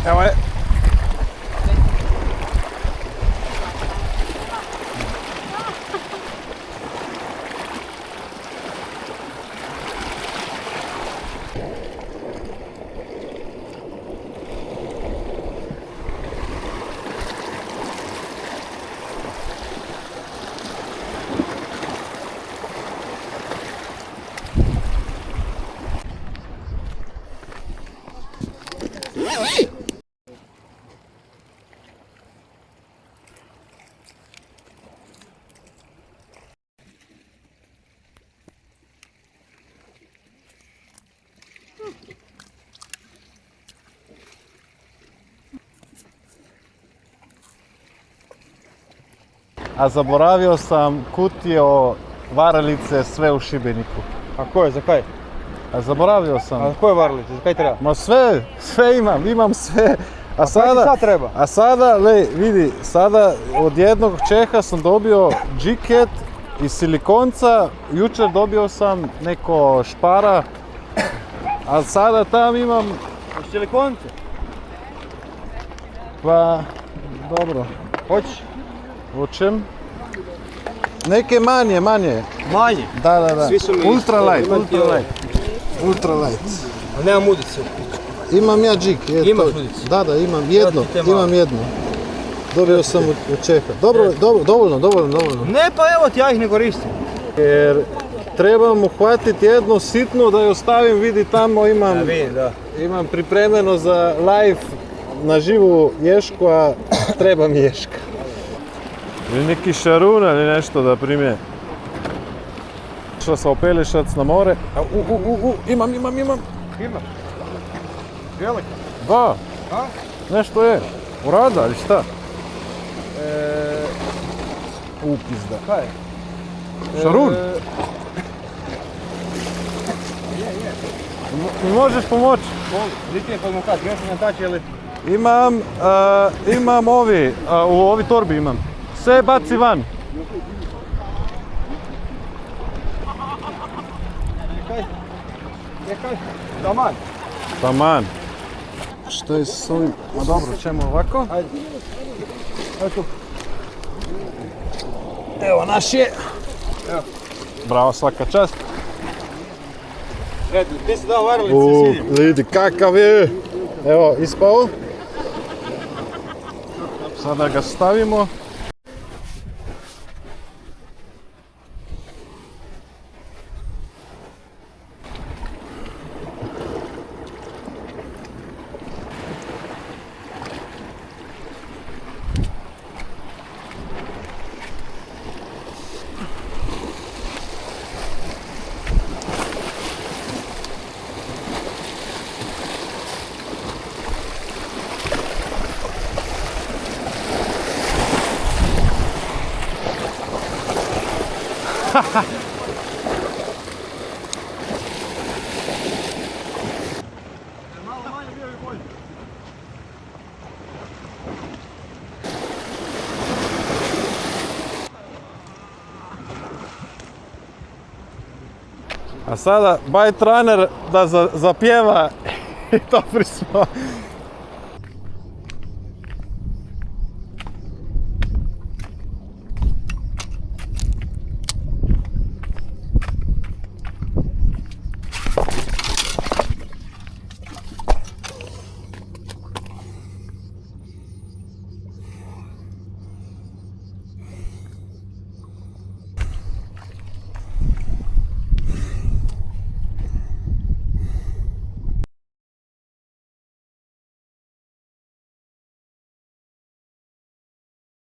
Evo je. A zaboravio sam kutio varalice sve u Šibeniku. A koje, za kaj? A zaboravio sam. A koje varalice, za kaj treba? Ma sve imam sve. A kaj ti sad treba? A sada, vidi, sada od jednog Čeha sam dobio džiket iz silikonca, jučer dobio sam neko špara, a sada tam imam... Od silikonce? Pa, dobro. Hoćeš? Hoćem. Neke manje. Manje? Da. Svi su mi Ultralight. A nemam udice. Imam ja džik. Imaš udice? Da, imam jednu. Dobio sam od Čeha. Dovoljno. Ne, pa evo ti, ja ih ne koristim. Jer trebam uhvatiti jednu sitnu da ju ostavim, vidi tamo imam, imam pripremljeno za live na živu ješku, a treba mi ješka. Ili neki šarun ili nešto da primje. Išao sam u Pelješac na more. Imam. Imaš? Velika? Da. A? Nešto je. Urada ili šta? Upizda. Kaj? Šarun? Mi možeš pomoći? Vidite je podmokat, još sam tači, ali... Imam u ovi torbi imam. Sve baci van. Kaj? Taman. Što je s ovim? Ma dobro, ćemo ovako. Ajde. Evo tu. Evo naš je. Evo. Bravo, svaka čast. Eto, ti si dao varalice, svidim. Vidi kakav je. Evo, ispao. Sada ga stavimo. A sada Bite Runner da zapjeva i to prismo.